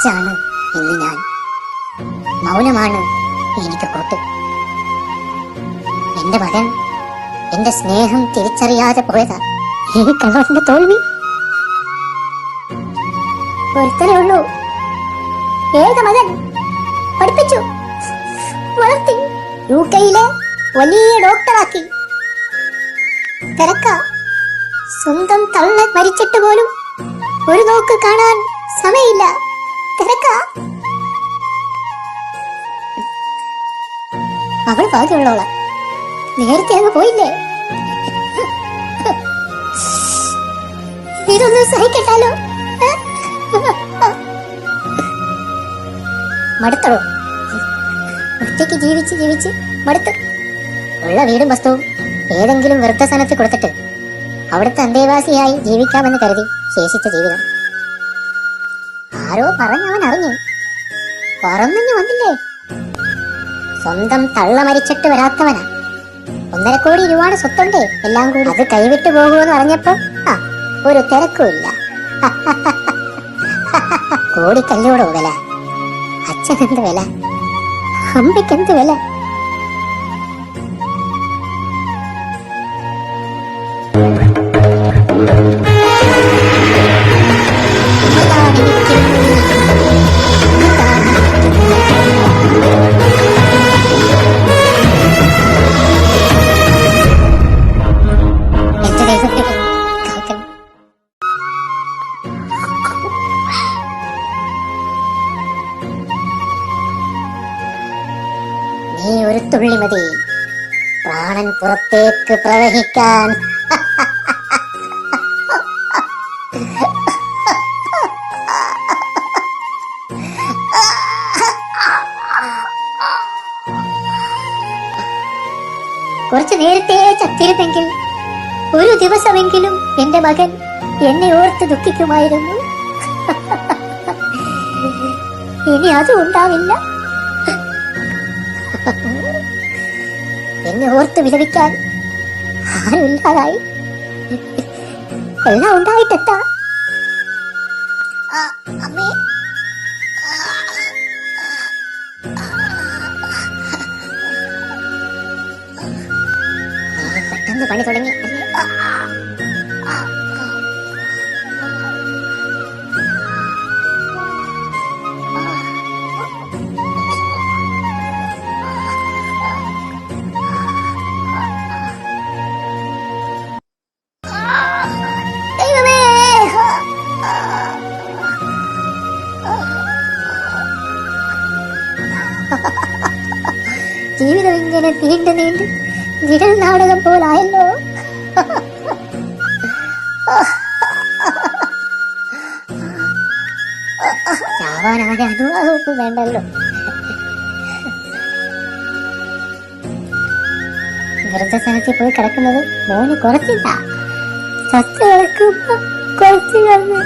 തനിച്ചാണ് ഇന്ന് ഞാൻ. മൗനമാണ് എനിക്ക് കൂട്ട്. എന്റെ മകൻ എന്റെ സ്നേഹം തിരിച്ചറിയാതെ പോയതാ ഈ കള്ളവന്റെ തോൽവി. ഒരുത്തനേ ഉള്ളൂ, ഏക മകൻ, പഠിപ്പിച്ചു, വളർത്തി, യുകെയിലെ വലിയ ഡോക്ടറാക്കി. തിരക്ക, സ്വന്തം തള്ള മരിച്ചിട്ട് പോലും ഒരു നോക്ക് കാണാൻ സമയമില്ല. തിരക്ക. അവൾ ഭാഗ്യമുള്ളവള, നേരത്തെ അങ്ങ് പോയില്ലേ. ഇതൊന്നും സഹിക്കട്ടാലോ. മടുത്തോ? ഒറ്റയ്ക്ക് ജീവിച്ച് ജീവിച്ച് മടുത്തു. ഉള്ള വീടും വസ്തുവും ഏതെങ്കിലും വൃദ്ധസനത്തിൽ കൊടുത്തിട്ട് അവിടുത്തെ അന്തേവാസിയായി ജീവിക്കാമെന്ന് കരുതി ശേഷിച്ച ജീവിതം. ആരോ പറഞ്ഞവൻ അറിഞ്ഞു, പറന്നു വന്നില്ലേ. സ്വന്തം തള്ള മരിച്ചിട്ട് വരാത്തവനാ. 1.5 കോടി രൂപയുടെ സ്വത്തുണ്ടേ. എല്ലാം കൂടി അത് കൈവിട്ടു പോകുമെന്ന് പറഞ്ഞപ്പോ ഒരു തിരക്കുമില്ല. കോടിക്കല്ലോടെ വില, അച്ഛനെന്ത് വില, അമ്മയ്ക്കെന്ത് വില. നീ ഒരു തുള്ളി മതി പ്രാണൻ പുറത്തേക്ക് പ്രവഹിക്കാൻ. കുറച്ചു നേരത്തെ ചത്തിരുന്നെങ്കിൽ ഒരു ദിവസമെങ്കിലും എന്റെ മകൻ എന്നെ ഓർത്ത് ദുഃഖിക്കുമായിരുന്നു. ഇനി അതും ഉണ്ടാവില്ല. എന്നെ ഓർത്ത് വിലപിക്കാൻ ആരുമില്ലാതായി. എല്ലാം ഉണ്ടായിട്ടെത്താ. അമ്മേ, പെട്ടെന്ന് പണി തുടങ്ങി. ജീവിതം ഇങ്ങനെ നീണ്ടു നീണ്ട് വിരൽ നാടകം പോലായല്ലോ. ചാവാനാകെ അനുവാദമൊന്നും വേണ്ടല്ലോ. വൃദ്ധസനത്തിൽ പോയി കിടക്കുന്നത് മോന് കുറച്ചില്ല. ചത്ത് കിടക്കുമ്പോ കുറച്ച് കിടന്ന്